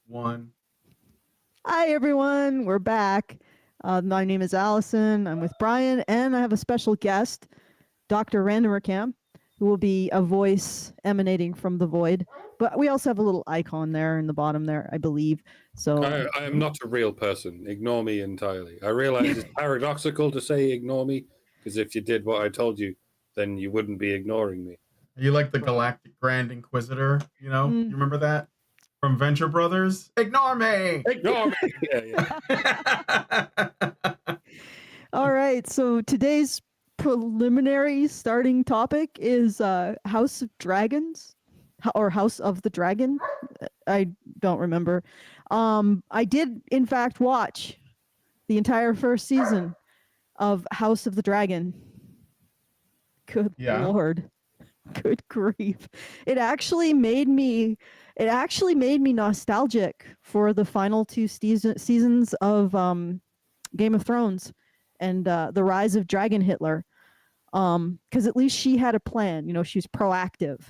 One. Hi, everyone. We're back. My name is Allison. I'm with Brian, and I have a special guest, Dr. Randomercam, who will be a voice emanating from the void. But we also have a little icon there in the bottom there, I believe. So I am not a real person. Ignore me entirely. I realize it's paradoxical to say ignore me, because if you did what I told you, then you wouldn't be ignoring me. You like the Galactic Grand Inquisitor, you know? Mm. You remember that? From Venture Brothers? Ignore me! Ignore me! Yeah. all right. So today's preliminary starting topic is House of Dragons or House of the Dragon. I don't remember. I did, in fact, watch the entire first season of House of the Dragon. Good Lord. Good grief. It actually made me nostalgic for the final two seasons of Game of Thrones and the rise of Dragon Hitler. Because at least she had a plan, she was proactive.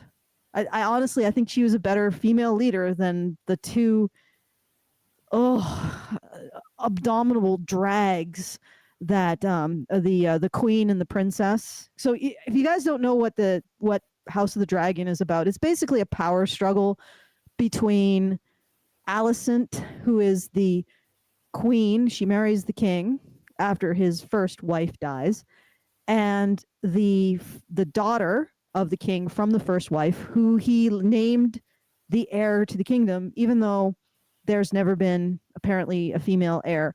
I honestly, I think she was a better female leader than the two abominable drags that the queen and the princess. So if you guys don't know what House of the Dragon is about, it's basically a power struggle between Alicent, who is the queen. She marries the king after his first wife dies, and the daughter of the king from the first wife, who he named the heir to the kingdom, even though there's never been apparently a female heir.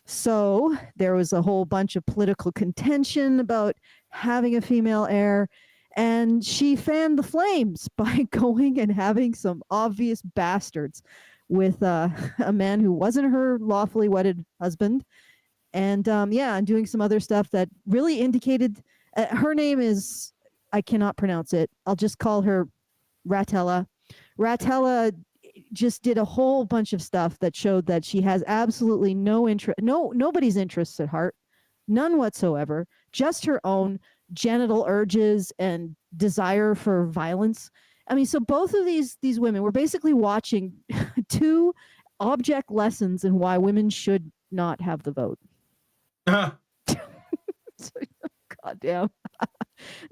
So there was a whole bunch of political contention about having a female heir, and she fanned the flames by going and having some obvious bastards with a man who wasn't her lawfully wedded husband, and and doing some other stuff that really indicated her name is, I cannot pronounce it. I'll just call her Ratella. Ratella just did a whole bunch of stuff that showed that she has absolutely no interest, nobody's interests at heart, none whatsoever, just her own genital urges and desire for violence. I mean, so both of these women, we're basically watching two object lessons in why women should not have the vote. Goddamn.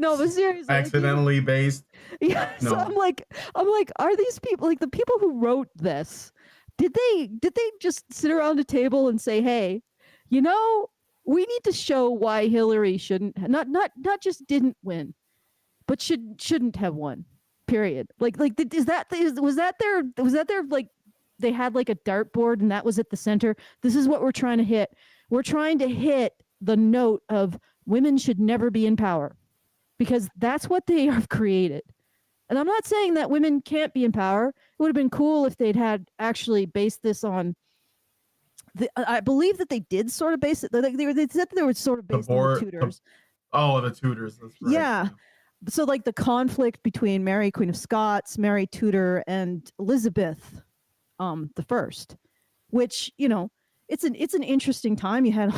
No, but seriously, accidentally based. Yeah. No. So I'm like, are these people, like the people who wrote this, did they just sit around a table and say, hey, we need to show why Hillary shouldn't not just didn't win, but shouldn't have won. Period. Like was that their like they had like a dartboard and that was at the center. This is what we're trying to hit. We're trying to hit the note of women should never be in power, because that's what they have created. And I'm not saying that women can't be in power. It would have been cool if they'd had actually based this on I believe that they did sort of base it. They said that they were sort of based on the Tudors. The Tudors. That's right. Yeah. So like the conflict between Mary, Queen of Scots, Mary Tudor, and Elizabeth the First, which, it's an interesting time. You had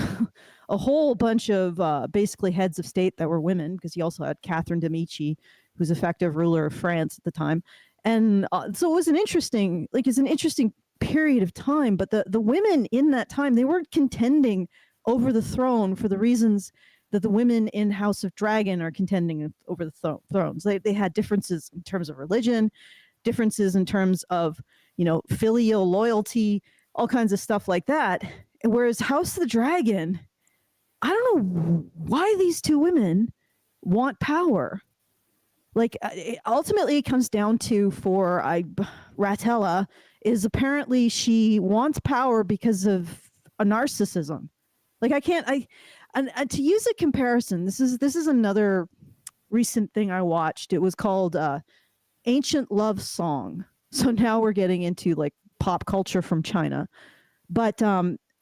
a whole bunch of basically heads of state that were women, because you also had Catherine de' Medici, who's effective ruler of France at the time. And so it was an interesting period of time. But the women in that time, they weren't contending over the throne for the reasons that the women in House of Dragon are contending over the thrones. They had differences in terms of religion, differences in terms of, filial loyalty, all kinds of stuff like that. Whereas House of the Dragon, I don't know why these two women want power. Like, ultimately it comes down to, Ratella is apparently she wants power because of a narcissism. Like, and to use a comparison, this is another recent thing I watched. It was called Ancient Love Song. So now we're getting into like pop culture from China. But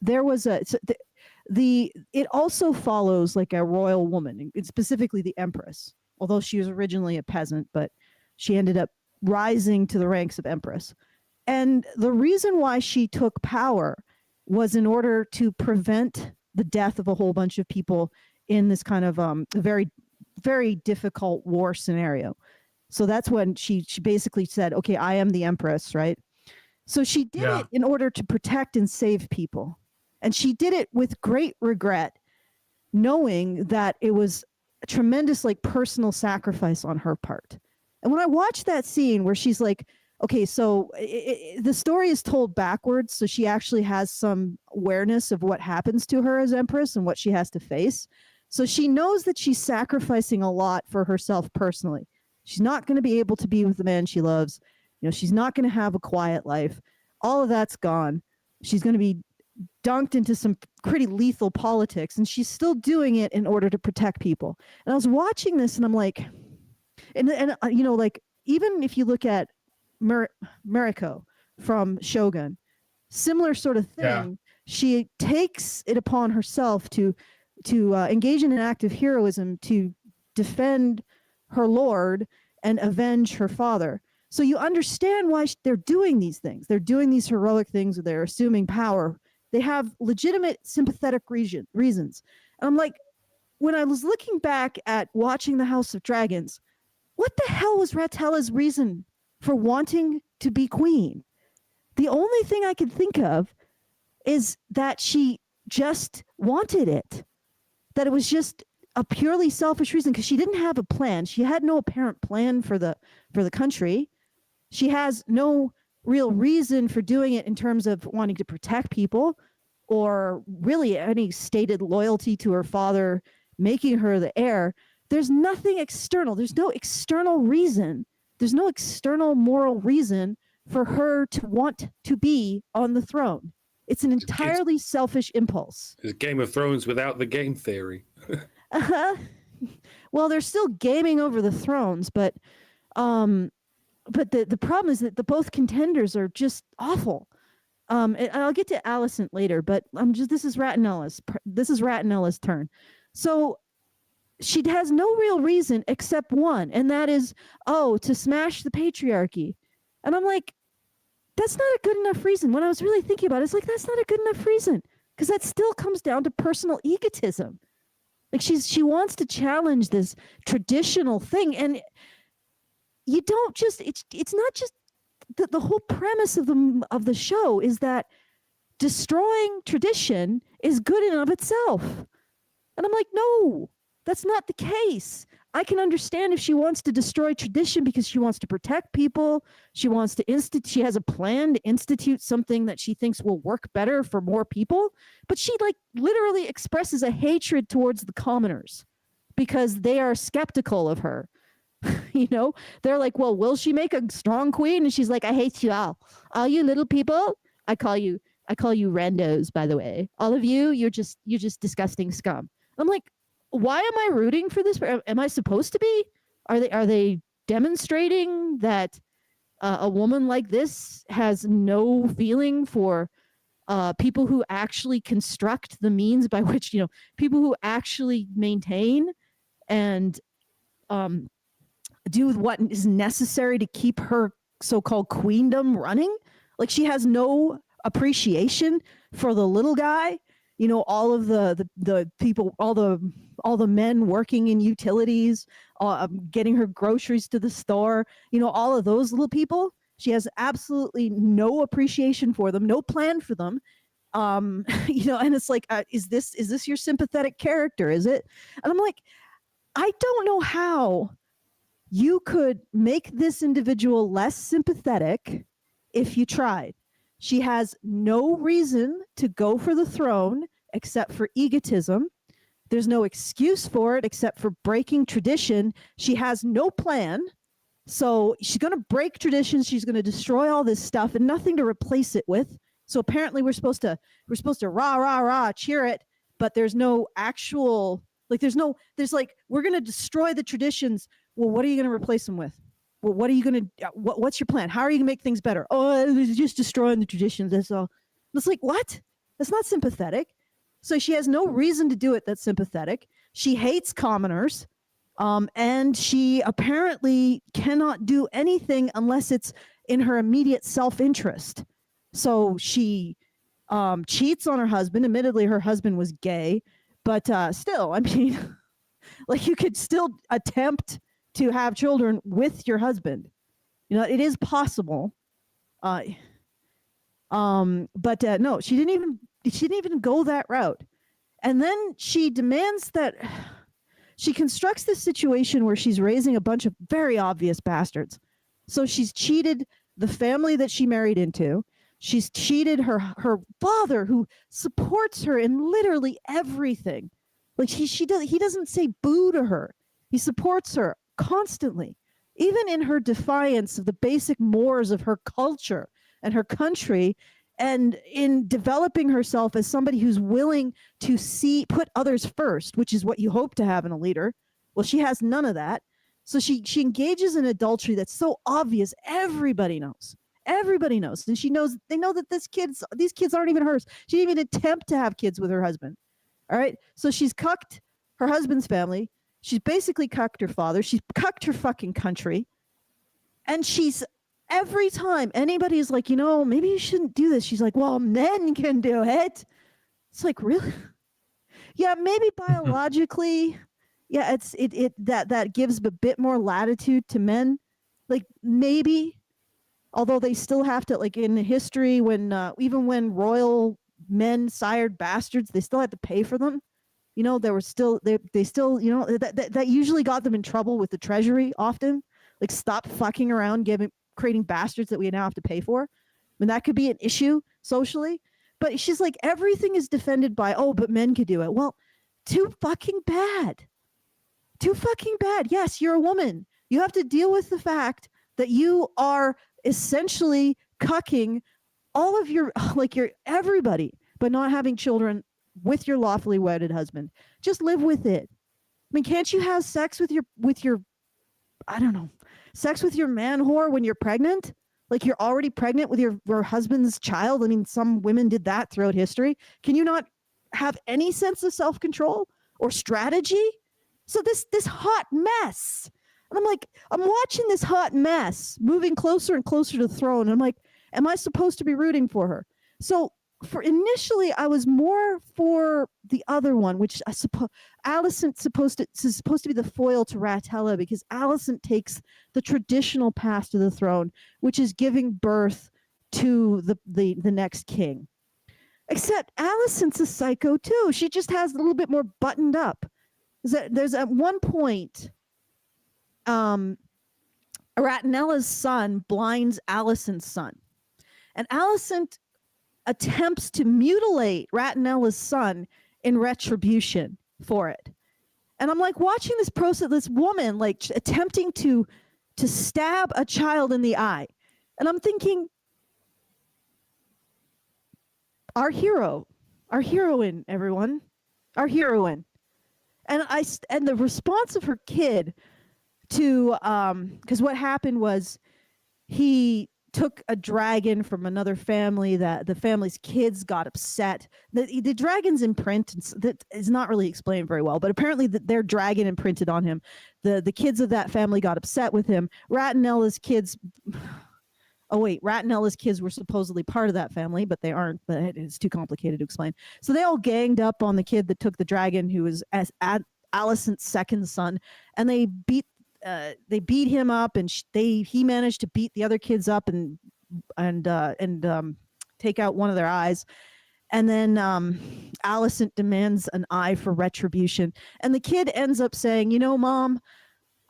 there was it also follows like a royal woman, and specifically the Empress, although she was originally a peasant, but she ended up rising to the ranks of Empress. And the reason why she took power was in order to prevent the death of a whole bunch of people in this kind of very, very difficult war scenario. So that's when she basically said, okay, I am the Empress, right? So she did Yeah. it in order to protect and save people. And she did it with great regret, knowing that it was a tremendous like personal sacrifice on her part. And when I watched that scene where she's like, okay, so the story is told backwards. So she actually has some awareness of what happens to her as Empress and what she has to face. So she knows that she's sacrificing a lot for herself personally. She's not going to be able to be with the man she loves. You know, she's not going to have a quiet life. All of that's gone. She's going to be dunked into some pretty lethal politics, and she's still doing it in order to protect people. And I was watching this, and I'm like, and you know, like even if you look at Mariko from Shogun, similar sort of thing. Yeah. She takes it upon herself to engage in an act of heroism to defend her lord and avenge her father. So you understand why they're doing these things. They're doing these heroic things. They're assuming power. They have legitimate sympathetic reasons. And I'm like, when I was looking back at watching The House of Dragons, what the hell was Ratella's reason for wanting to be queen? The only thing I could think of is that she just wanted it, that it was just a purely selfish reason, because she didn't have a plan. She had no apparent plan for the country. She has no real reason for doing it in terms of wanting to protect people or really any stated loyalty to her father, making her the heir. There's nothing external. There's no external reason. There's no external moral reason for her to want to be on the throne. It's an entirely selfish impulse. It's Game of Thrones without the game theory. Well, they're still gaming over the thrones, but the problem is that the both contenders are just awful. And I'll get to Alicent later, but this is Ratinella's turn. So she has no real reason except one, and that is, to smash the patriarchy. And I'm like, that's not a good enough reason. When I was really thinking about it, it's like, that's not a good enough reason, because that still comes down to personal egotism. Like she wants to challenge this traditional thing, and you don't just, it's not just the whole premise of the show is that destroying tradition is good in and of itself. And I'm like, no, that's not the case. I can understand if she wants to destroy tradition because she wants to protect people. She wants to she has a plan to institute something that she thinks will work better for more people. But she like literally expresses a hatred towards the commoners because they are skeptical of her. You know, they're like, well, will she make a strong queen? And she's like, I hate you all you little people. I call you randos, by the way. All of you, you're just disgusting scum. I'm like, why am I rooting for this? Am I supposed to be? Are they demonstrating that a woman like this has no feeling for people who actually construct the means by which, you know, people who actually maintain and do what is necessary to keep her so-called queendom running? Like, she has no appreciation for the little guy, you know, all of the people, all the men working in utilities, getting her groceries to the store, you know, all of those little people. She has absolutely no appreciation for them, no plan for them. You know, and it's like, is this your sympathetic character? Is it? And I'm like, I don't know how you could make this individual less sympathetic if you tried. She has no reason to go for the throne except for egotism. There's no excuse for it except for breaking tradition. She has no plan. So she's going to break tradition. She's going to destroy all this stuff and nothing to replace it with. So apparently we're supposed to rah, rah, rah, cheer it. But there's no actual, like, there's like, we're going to destroy the traditions. Well, what are you going to replace them with? Well, what are you going to, what's your plan? How are you going to make things better? Oh, it's just destroying the traditions. That's all. It's like, what? That's not sympathetic. So she has no reason to do it that's sympathetic. She hates commoners. And she apparently cannot do anything unless it's in her immediate self-interest. So she cheats on her husband. Admittedly, her husband was gay. But still, I mean, like, you could still attempt to have children with your husband. You know, it is possible. But no, she didn't even go that route. And then she demands that she constructs this situation where she's raising a bunch of very obvious bastards. So she's cheated the family that she married into. She's cheated her father, who supports her in literally everything. Like he doesn't say boo to her. He supports her constantly, even in her defiance of the basic mores of her culture and her country, and in developing herself as somebody who's willing to put others first, which is what you hope to have in a leader. Well, she has none of that. So she engages in adultery that's so obvious. Everybody knows. Everybody knows. And they know that these kids aren't even hers. She didn't even attempt to have kids with her husband. All right. So she's cucked her husband's family. She's basically cucked her father. She's cucked her fucking country. And every time anybody's like, maybe you shouldn't do this, she's like, well, men can do it. It's like, really? Yeah, maybe biologically, yeah, that gives a bit more latitude to men. Like, maybe, although they still have to, like, in history, when even when royal men sired bastards, they still had to pay for them. There were still they still, that usually got them in trouble with the treasury often. Like, stop fucking around creating bastards that we now have to pay for. I mean, that could be an issue socially. But she's like, everything is defended by, but men could do it. Well, too fucking bad. Too fucking bad. Yes, you're a woman. You have to deal with the fact that you are essentially cucking all of your everybody, but not having children with your lawfully wedded husband. Just live with it. I mean, can't you have sex with your I don't know, sex with your man whore when you're pregnant? Like, you're already pregnant with your husband's child. I mean, some women did that throughout history. Can you not have any sense of self-control or strategy? So this hot mess. And I'm like, I'm watching this hot mess moving closer and closer to the throne. And I'm like, am I supposed to be rooting for her? So initially, I was more for the other one, which I suppose Alicent's supposed to be the foil to Ratella, because Alicent takes the traditional path to the throne, which is giving birth to the next king. Except Alicent's a psycho too. She just has a little bit more buttoned up. There's at one point, Ratinella's son blinds Alicent's son, and Alicent attempts to mutilate Ratinella's son in retribution for it. And I'm like, watching this process, this woman like attempting to stab a child in the eye. And I'm thinking, our heroine, everyone, our heroine. And the response of her kid to, because what happened was he took a dragon from another family, that the family's kids got upset. The dragon's imprint that is not really explained very well, but apparently their dragon imprinted on him. The kids of that family got upset with him. Ratinella's kids were supposedly part of that family, but they aren't. But it's too complicated to explain. So they all ganged up on the kid that took the dragon, who was Alicent's second son, and they beat him up, and he managed to beat the other kids up and take out one of their eyes. And then Alicent demands an eye for retribution, and the kid ends up saying, Mom,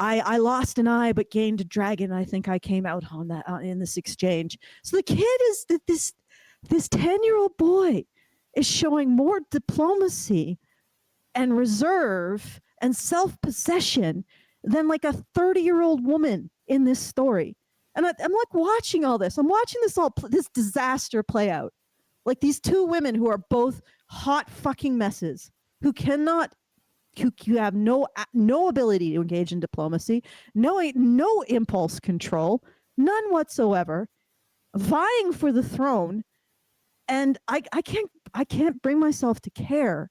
I lost an eye but gained a dragon. I think I came out on that in this exchange. So the kid is this 10-year-old boy is showing more diplomacy and reserve and self-possession than like a 30-year-old woman in this story. And I'm like watching all this. I'm watching this disaster play out. Like, these two women who are both hot fucking messes, who have no ability to engage in diplomacy, no impulse control, none whatsoever, vying for the throne. And I can't bring myself to care,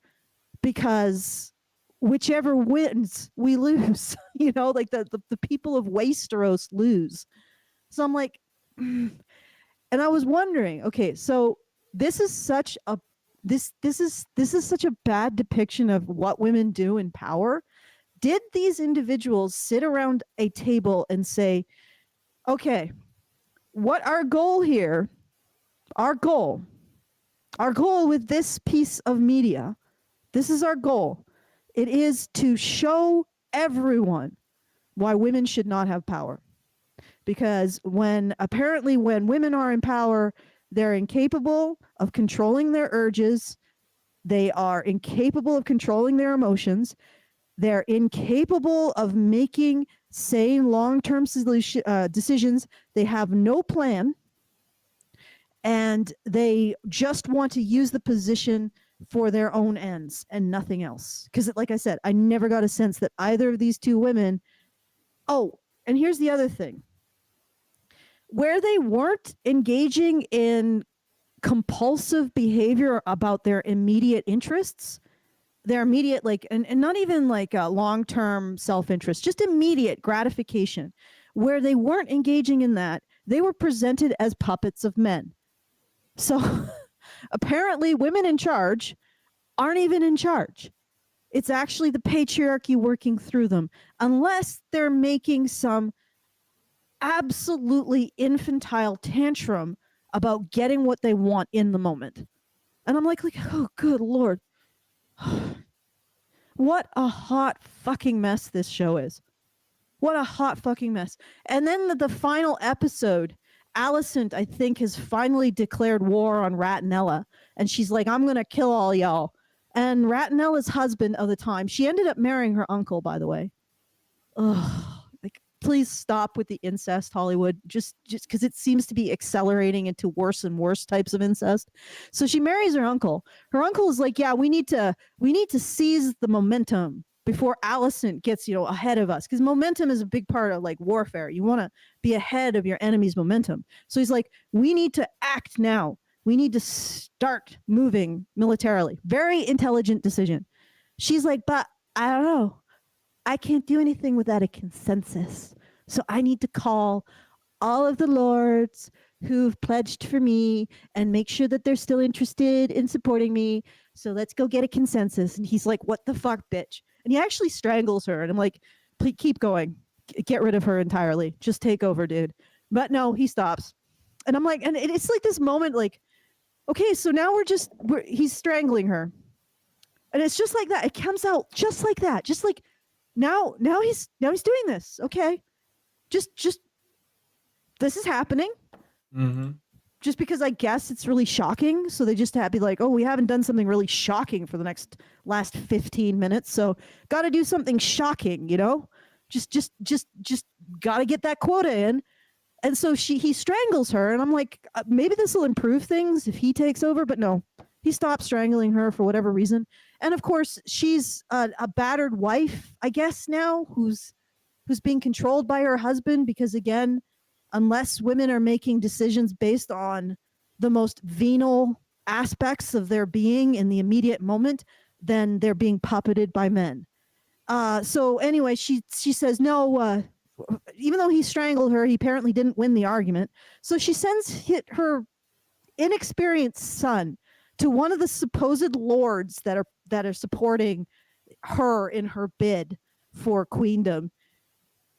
because whichever wins, we lose. Like the people of Wasteros lose. So I'm like, and I was wondering, okay, so this is such a bad depiction of what women do in power. Did these individuals sit around a table and say, okay, what our goal here, our goal with this piece of media, this is our goal. It is to show everyone why women should not have power. Because when women are in power, they're incapable of controlling their urges. They are incapable of controlling their emotions. They're incapable of making sane long-term decisions. They have no plan. And they just want to use the position for their own ends and nothing else. Because like I said, I never got a sense that either of these two women... Oh, and here's the other thing. Where they weren't engaging in compulsive behavior about their immediate interests, their immediate, like, and not even like a long-term self-interest, just immediate gratification, where they weren't engaging in that, they were presented as puppets of men. So apparently women in charge aren't even in charge. It's actually the patriarchy working through them, unless they're making some absolutely infantile tantrum about getting what they want in the moment. And I'm like, oh, good Lord. What a hot fucking mess this show is. What a hot fucking mess. And then the final episode, Alicent, I think, has finally declared war on Ratinella. And she's like, I'm going to kill all y'all. And Ratinella's husband of the time, she ended up marrying her uncle, by the way. Ugh. Like, please stop with the incest, Hollywood. Just because it seems to be accelerating into worse and worse types of incest. So she marries her uncle. Her uncle is like, yeah, we need to seize the momentum before Alicent gets, ahead of us. Because momentum is a big part of like warfare. You want to be ahead of your enemy's momentum. So he's like, we need to act now. We need to start moving militarily. Very intelligent decision. She's like, but I don't know. I can't do anything without a consensus. So I need to call all of the lords who've pledged for me and make sure that they're still interested in supporting me. So let's go get a consensus. And he's like, what the fuck, bitch? And he actually strangles her. And I'm like, please keep going. Get rid of her entirely. Just take over, dude. But no, he stops. And I'm like, and it's like this moment, like, okay, so now he's strangling her. And it's just like that. It comes out just like that. Just like, now he's doing this. Okay. Just this is happening. Mm-hmm. Just because I guess it's really shocking. So they just have to be like, oh, we haven't done something really shocking for the last 15 minutes. So got to do something shocking, just got to get that quota in. And so he strangles her. And I'm like, maybe this will improve things if he takes over. But no, he stops strangling her for whatever reason. And of course, she's a battered wife, I guess now, who's being controlled by her husband because, again, unless women are making decisions based on the most venal aspects of their being in the immediate moment, then they're being puppeted by men. So anyway, she says, no, even though he strangled her, he apparently didn't win the argument. So she sends her inexperienced son to one of the supposed lords that are supporting her in her bid for queendom.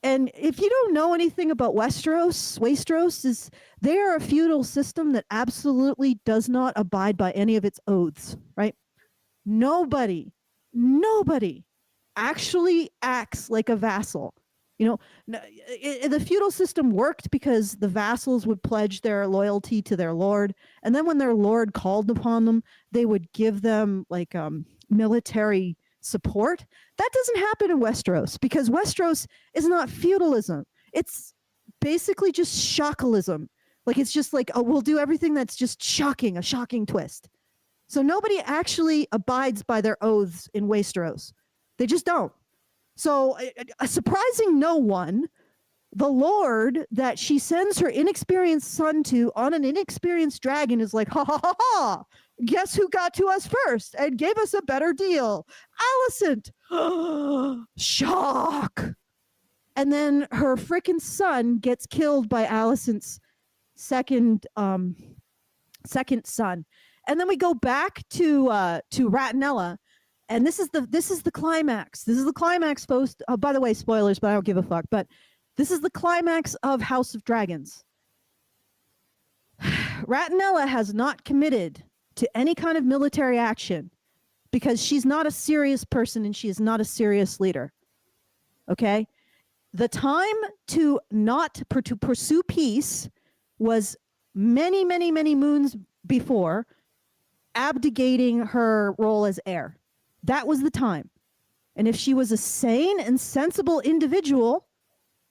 And if you don't know anything about Wasteros is they are a feudal system that absolutely does not abide by any of its oaths, right? Nobody actually acts like a vassal. The feudal system worked because the vassals would pledge their loyalty to their lord. And then when their lord called upon them, they would give them like military support. That doesn't happen in Westeros because Westeros is not feudalism. It's basically just shockalism. Like it's just like, oh, we'll do everything that's just shocking, a shocking twist. So nobody actually abides by their oaths in Westeros. They just don't. So surprising no one, the lord that she sends her inexperienced son to on an inexperienced dragon is like, ha ha ha ha, guess who got to us first and gave us a better deal? Alicent. Shock. And then her freaking son gets killed by Alicent's second son. And then we go back to Ratinella. And this is the climax. This is the climax post. Oh, by the way, spoilers, but I don't give a fuck. But this is the climax of House of Dragons. Ratinella has not committed to any kind of military action because she's not a serious person and she is not a serious leader. Okay? The time to pursue peace was many, many, many moons before abdicating her role as heir. That was the time. And if she was a sane and sensible individual,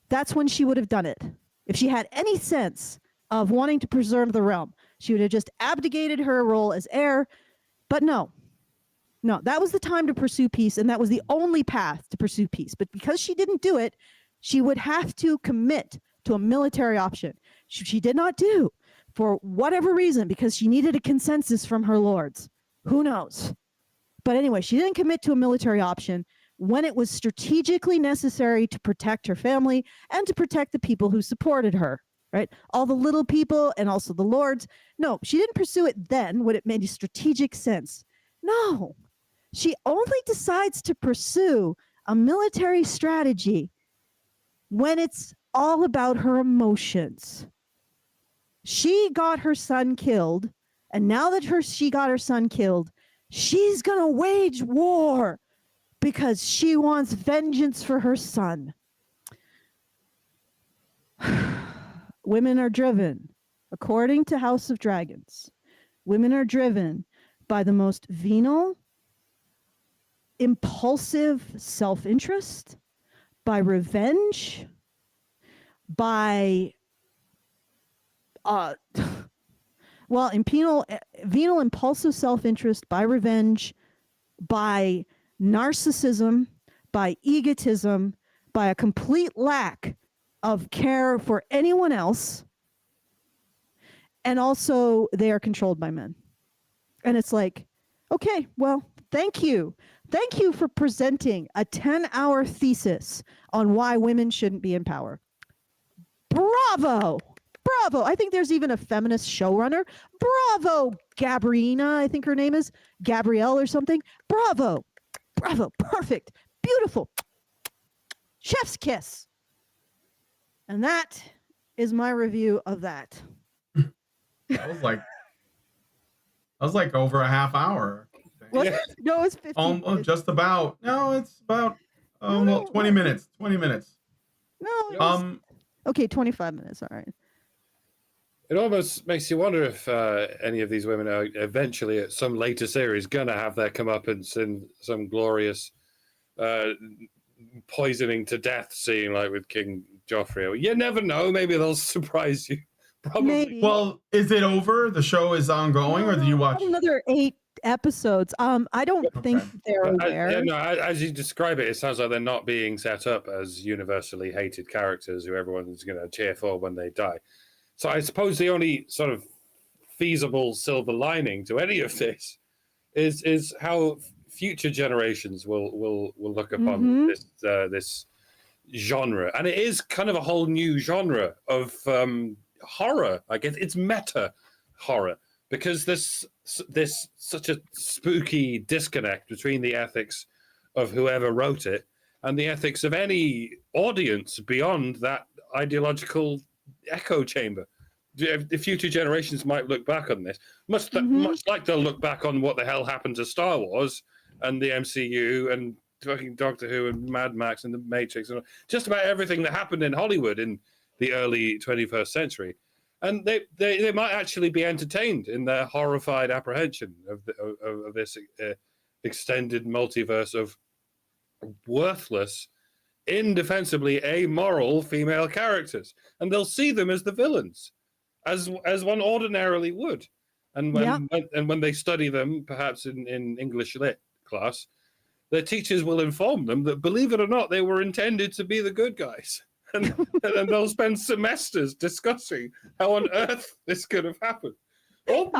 that's when she would have done it. If she had any sense of wanting to preserve the realm, she would have just abdicated her role as heir. But no, that was the time to pursue peace, and that was the only path to pursue peace. But because she didn't do it, she would have to commit to a military option. She did not do, for whatever reason, because she needed a consensus from her lords. Who knows? But anyway, she didn't commit to a military option when it was strategically necessary to protect her family and to protect the people who supported her, right? All the little people and also the lords. No, she didn't pursue it then when it made strategic sense. No, she only decides to pursue a military strategy when it's all about her emotions. She got her son killed, and now that she got her son killed, she's going to wage war because she wants vengeance for her son. Women are driven, according to House of Dragons, women are driven by the most venal, impulsive self-interest, by revenge, by venal, impulsive self-interest, by revenge, by narcissism, by egotism, by a complete lack of care for anyone else, and also they are controlled by men. And it's like, okay, well, thank you for presenting a 10-hour thesis on why women shouldn't be in power. Bravo. I think there's even a feminist showrunner. Bravo, Gabriina, I think her name is Gabrielle or something. Bravo, perfect, beautiful, chef's kiss. And that is my review of that. That was like over a half hour. Was it? No, it's 15. Just about. No, it's about 20 minutes. 20 minutes. No. Okay, 25 minutes. All right. It almost makes you wonder if any of these women are eventually, at some later series, gonna have their comeuppance in some glorious poisoning to death scene, like with King Joffrey. You never know. Maybe they'll surprise you. Probably. Maybe. Well, is it over? The show is ongoing, or do you watch another 8 episodes? I don't think they're aware. As you describe it, it sounds like they're not being set up as universally hated characters who everyone's going to cheer for when they die. So I suppose the only sort of feasible silver lining to any of this is how future generations will look upon this genre, and it is kind of a whole new genre of horror. I guess it's meta horror, because there's such a spooky disconnect between the ethics of whoever wrote it and the ethics of any audience beyond that ideological echo chamber. The future generations might look back on this, much like they'll look back on what the hell happened to Star Wars and the MCU and fucking Doctor Who and Mad Max and the Matrix and just about everything that happened in Hollywood in the early 21st century. And they might actually be entertained in their horrified apprehension of this extended multiverse of worthless, indefensibly amoral female characters, and they'll see them as the villains, as one ordinarily would. And when they study them, perhaps in English lit class, their teachers will inform them that, believe it or not, they were intended to be the good guys. And they'll spend semesters discussing how on earth this could have happened. Or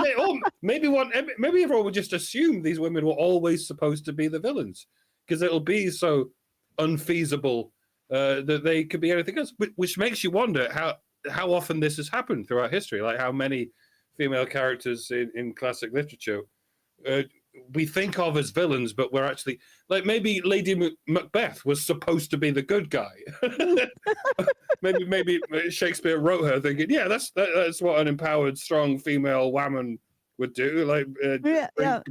maybe everyone would just assume these women were always supposed to be the villains, because it'll be so unfeasible that they could be anything else. Which makes you wonder how often this has happened throughout history, like how many female characters in classic literature we think of as villains, but we're actually, like, maybe Lady Macbeth was supposed to be the good guy. maybe Shakespeare wrote her thinking, yeah, that's what an empowered, strong female woman would do, like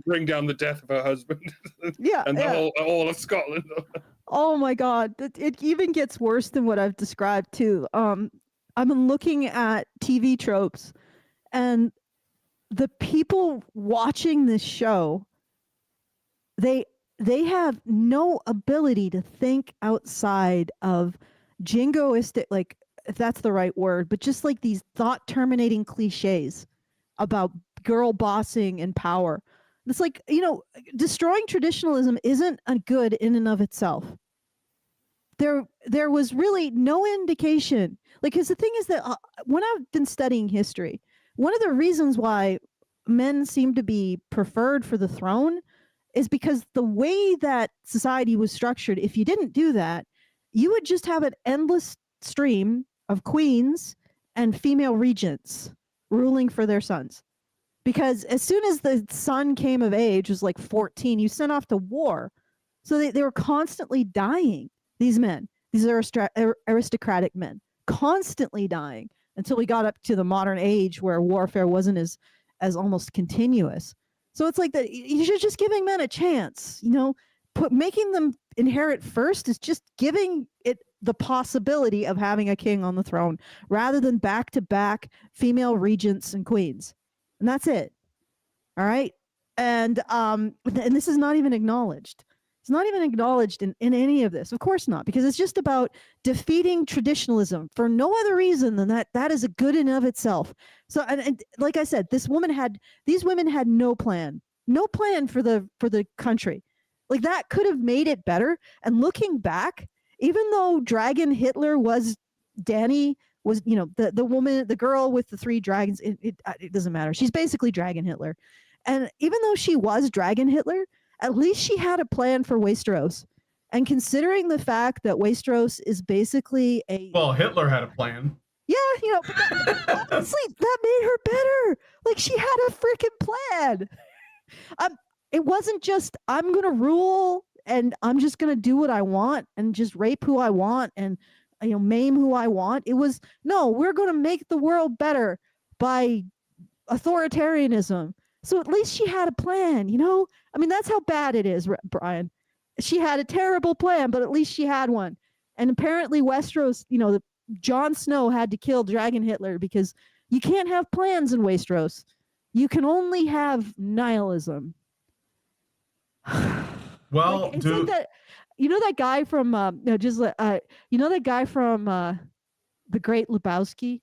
bring down the death of her husband and the all of Scotland. Oh my God, it even gets worse than what I've described too. I'm looking at TV tropes, and the people watching this show, they have no ability to think outside of jingoistic, like, if that's the right word, but just like these thought terminating cliches about girl bossing and power. It's like, destroying traditionalism isn't a good in and of itself. There was really no indication, like, because the thing is that when I've been studying history, one of the reasons why men seem to be preferred for the throne is because the way that society was structured, if you didn't do that, you would just have an endless stream of queens and female regents ruling for their sons. Because as soon as the son came of age, was like 14, you sent off to war. So they were constantly dying, these men, these aristocratic men, constantly dying until we got up to the modern age where warfare wasn't as almost continuous. So it's like that you're just giving men a chance, making them inherit first is just giving it the possibility of having a king on the throne rather than back-to-back female regents and queens. And that's it. All right. And this is not even acknowledged. It's not even acknowledged in any of this. Of course not, because it's just about defeating traditionalism for no other reason than that is a good in of itself. So, and like I said, these women had no plan for the country. Like, that could have made it better. And looking back, even though Dragon Hitler was Dany, was, the woman, the girl with the 3 dragons, it doesn't matter. She's basically Dragon Hitler. And even though she was Dragon Hitler, at least she had a plan for Wasteros. And considering the fact that Westeros is basically well, Hitler had a plan. Yeah, but honestly, that made her better. Like, she had a freaking plan. It wasn't just, I'm going to rule and I'm just going to do what I want and just rape who I want and, maim who I want. It was, no, we're going to make the world better by authoritarianism. So at least she had a plan, I mean, that's how bad it is, Brian. She had a terrible plan, but at least she had one. And apparently Westeros, Jon Snow had to kill Dragon Hitler because you can't have plans in Westeros. You can only have nihilism. Well, like that, that guy from that guy from The Great Lebowski,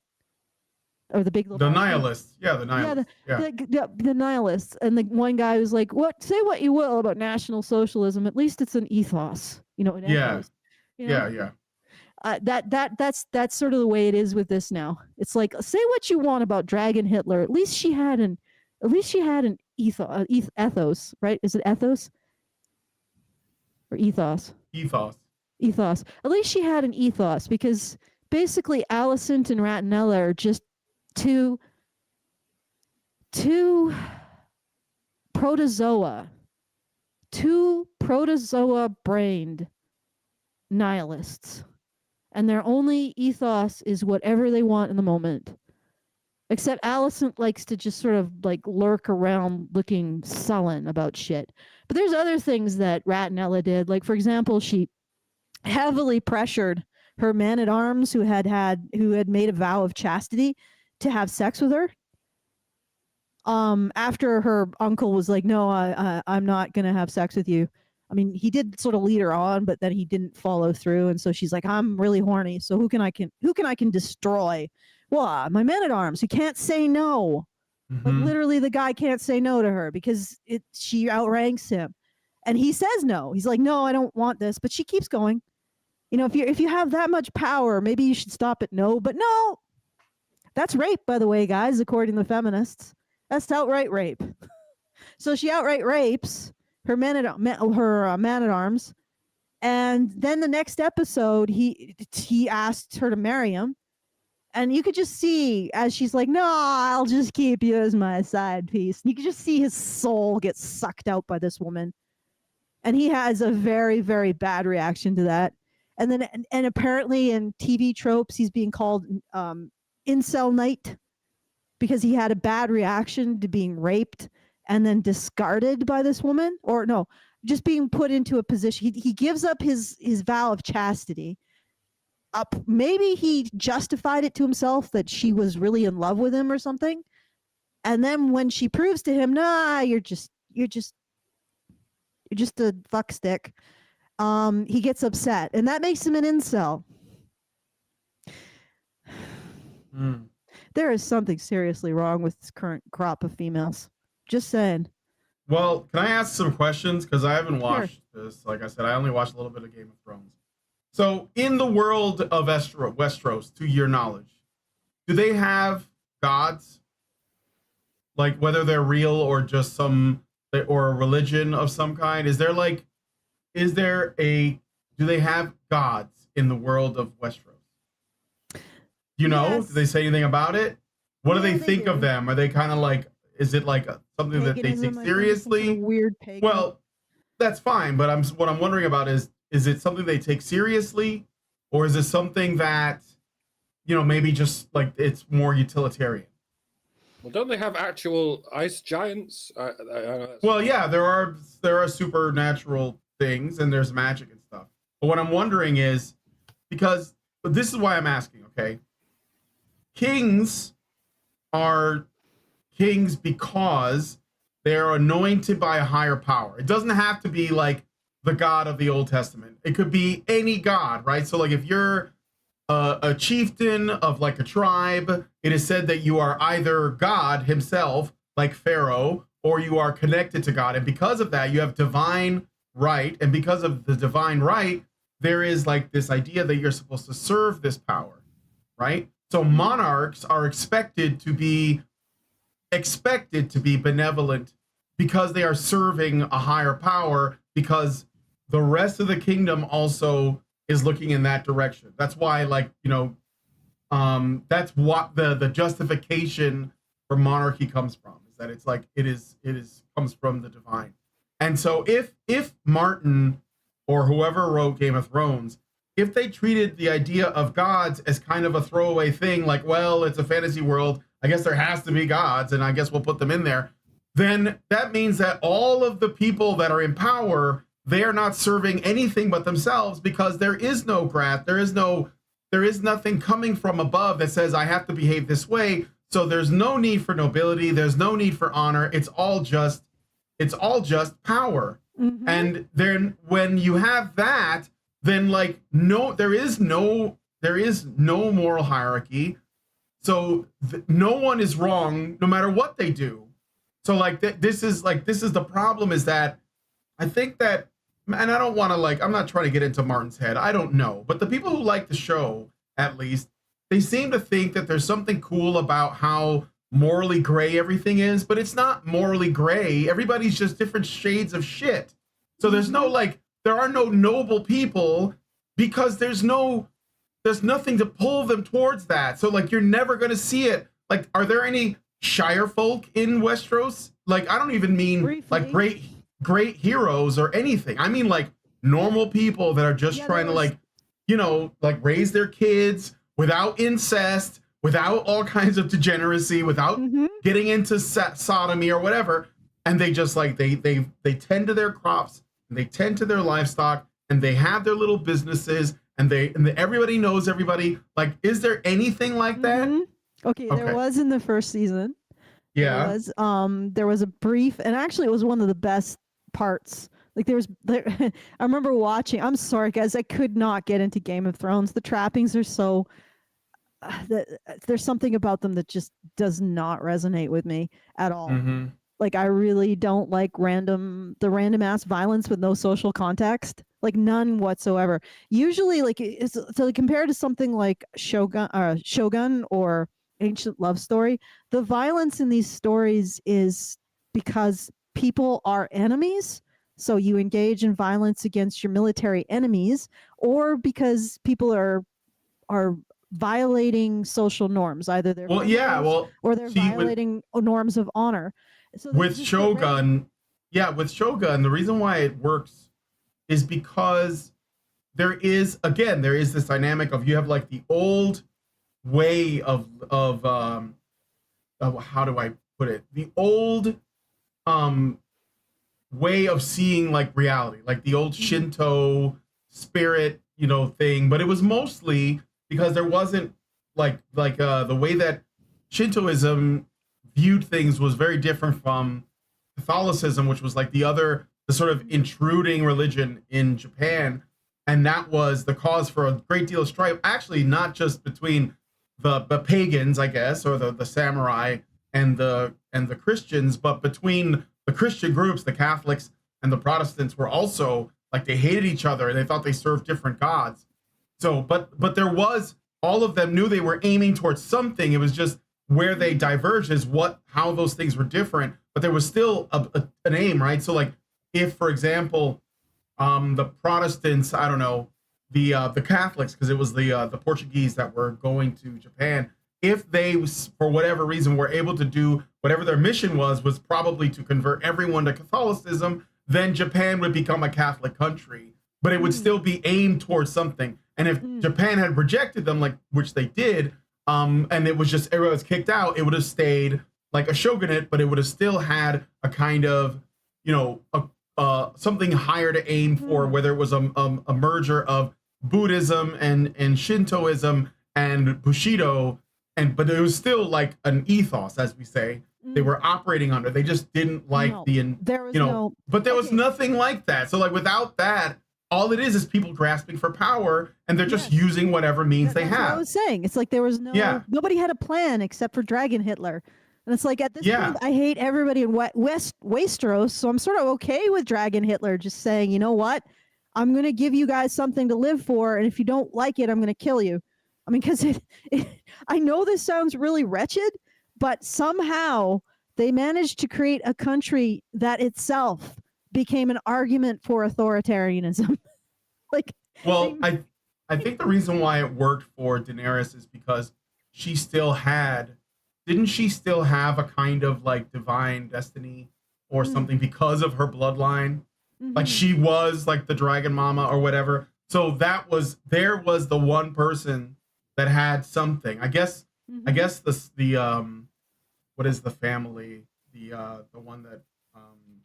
or The Big Lebowski? The Nihilists. Yeah, the Nihilists. The Nihilists. And the one guy was like, say what you will about National Socialism, at least it's an ethos, an ethos. Yeah. That's sort of the way it is with this now. It's like, say what you want about Dragon Hitler, at least she had an ethos, right? Is it ethos or ethos? Ethos. At least she had an ethos, because basically Alicent and Ratnella are just two protozoa brained nihilists, and their only ethos is whatever they want in the moment. Except Alicent likes to just sort of like lurk around looking sullen about shit. But there's other things that Ratnella did. Like, for example, she heavily pressured her man-at-arms who had made a vow of chastity to have sex with her. After her uncle was like, no, I'm not going to have sex with you. I mean, he did sort of lead her on, but then he didn't follow through. And so she's like, I'm really horny. So who can I destroy? Well, my man-at-arms, who can't say no. Mm-hmm. Like, literally the guy can't say no to her because she outranks him. And he says no. He's like, no, I don't want this. But she keeps going. If you have that much power, maybe you should stop at no. But no, that's rape, by the way, guys, according to the feminists. That's outright rape. So she outright rapes her man-at-arms. And then the next episode, he asked her to marry him. And you could just see as she's like, no, I'll just keep you as my side piece. You could just see his soul get sucked out by this woman. And he has a very, very bad reaction to that. And then and apparently in TV tropes, he's being called incel knight because he had a bad reaction to being raped and then discarded by this woman, or no, just being put into a position. He gives up his vow of chastity. Maybe he justified it to himself that she was really in love with him or something. And then when she proves to him, nah, you're just a fuckstick, he gets upset, and that makes him an incel. There is something seriously wrong with this current crop of females. Just saying. Well, can I ask some questions? Because I haven't watched this. Like I said, I only watched a little bit of Game of Thrones. So, in the world of Westeros, to your knowledge, do they have gods? Like, whether they're real or just or a religion of some kind? Do they have gods in the world of Westeros? You know, Yes. do they say anything about it? What do they think of do. them? Are they kind of like, is it like something that they take Paganism, I think, seriously? some sort of weird pagan. Well, that's fine, but what I'm wondering about is it something they take seriously, or is it something that, maybe just like it's more utilitarian? Well, don't they have actual ice giants? Well, yeah, there are supernatural things and there's magic and stuff. But what I'm wondering is, but this is why I'm asking, okay? Kings are kings because they're anointed by a higher power. It doesn't have to be like the God of the Old Testament. It could be any God, right? So like if you're a chieftain of like a tribe, it is said that you are either God himself, like Pharaoh, or you are connected to God. And because of that, you have divine right. And because of the divine right, there is like this idea that you're supposed to serve this power, right? So monarchs are expected to be benevolent because they are serving a higher power, because the rest of the kingdom also is looking in that direction. That's why, that's what the justification for monarchy comes from, is that it's like it comes from the divine. And so if Martin or whoever wrote Game of Thrones, if they treated the idea of gods as kind of a throwaway thing, like, well, it's a fantasy world, I guess there has to be gods, and I guess we'll put them in there, then that means that all of the people that are in power, they are not serving anything but themselves, because there is no graph, there is nothing coming from above that says I have to behave this way. So there's no need for nobility, there's no need for honor. It's all just power. Mm-hmm. And then when you have that, then there is no moral hierarchy. So no one is wrong no matter what they do. So this is the problem, is that I think that, and I don't want to I'm not trying to get into Martin's head. I don't know. But the people who like the show, at least, they seem to think that there's something cool about how morally gray everything is, but it's not morally gray. Everybody's just different shades of shit. So there's no there are no noble people, because there's nothing to pull them towards that. So you're never going to see it. Are there any Shire folk in Westeros? I don't even mean briefly. Great heroes or anything. I mean normal people that are just trying to raise their kids without incest, without all kinds of degeneracy, without getting into sodomy or whatever. And they just they tend to their crops, and they tend to their livestock, and they have their little businesses, and everybody knows everybody. Is there anything like that? Okay, there was in the first season. Yeah. There was a brief, and actually it was one of the best parts. I remember watching, I'm sorry guys, I could not get into Game of Thrones. The trappings are so there's something about them that just does not resonate with me at all. Mm-hmm. I really don't like the random ass violence with no social context, none whatsoever. Usually compared to something like Shogun or Ancient Love Story, the violence in these stories is because people are enemies. So you engage in violence against your military enemies, or because people are violating social norms, either they're or they're violating norms of honor. So with Shogun, the reason why it works is because there is this dynamic of you have like the old way of how do I put it? The old way of seeing like reality, like the old Shinto spirit, thing. But it was mostly because there wasn't the way that Shintoism viewed things was very different from Catholicism, which was like the sort of intruding religion in Japan. And that was the cause for a great deal of strife, actually, not just between the pagans, I guess, or the samurai and the Christians, but between the Christian groups, the Catholics and the Protestants were also like they hated each other and they thought they served different gods. So, but there was, all of them knew they were aiming towards something. It was just where they diverged is how those things were different, but there was still an aim, right? So like if, for example, the Protestants, I don't know, the Catholics, because it was the Portuguese that were going to Japan, if they, for whatever reason, were able to do whatever their mission was probably to convert everyone to Catholicism, then Japan would become a Catholic country, but it would still be aimed towards something. And if Japan had rejected them, like which they did, and it was just everyone was kicked out, it would have stayed like a shogunate, but it would have still had a kind of, something higher to aim for, whether it was a merger of Buddhism and Shintoism and Bushido, but it was still like an ethos, as we say, they were operating under. They just didn't like but there was nothing like that. So like without that, all it is people grasping for power, and they're just using whatever means they have. What I was saying, it's like there was nobody had a plan except for Dragon Hitler. And it's like at this point, I hate everybody in Westeros, so I'm sort of okay with Dragon Hitler just saying, you know what? I'm going to give you guys something to live for, and if you don't like it, I'm going to kill you. I mean, because I know this sounds really wretched, but somehow they managed to create a country that itself became an argument for authoritarianism. I think the reason why it worked for Daenerys is because didn't she still have a kind of like divine destiny or something because of her bloodline? Like she was like the dragon mama or whatever. So there was the one person that had something. I guess the what is the family? The one that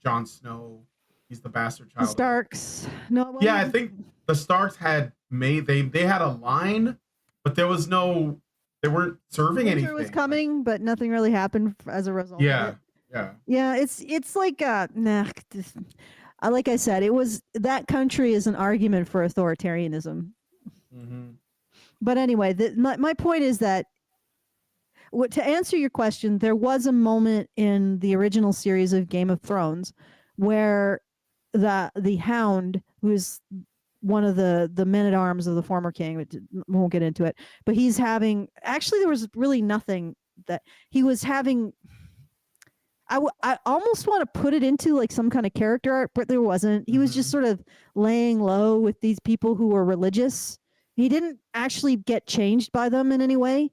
Jon Snow, he's the bastard child. The Starks. No. Yeah, I think the Starks had they had a line, but they weren't serving anything. Winter was coming, but nothing really happened as a result. Yeah. Yeah, it's like like I said, it was that country is an argument for authoritarianism. But anyway, my point is that to answer your question, there was a moment in the original series of Game of Thrones where the Hound, who's one of the men-at-arms of the former king, we won't get into it, but he's having, actually there was really nothing that he was having. I almost want to put it into like some kind of character art, but there wasn't. He was just sort of laying low with these people who were religious. He didn't actually get changed by them in any way.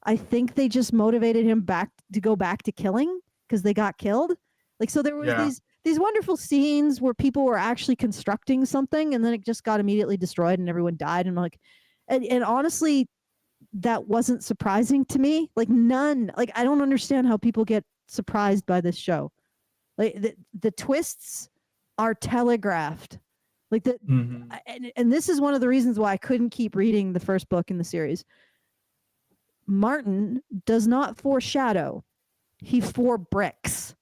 I think they just motivated him to go back to killing because they got killed. Like, so there was these wonderful scenes where people were actually constructing something, and then it just got immediately destroyed and everyone died. And like, and honestly, that wasn't surprising to me. Like I don't understand how people get surprised by this show. Like the twists are telegraphed. Like and this is one of the reasons why I couldn't keep reading the first book in the series. Martin does not foreshadow. He bricks.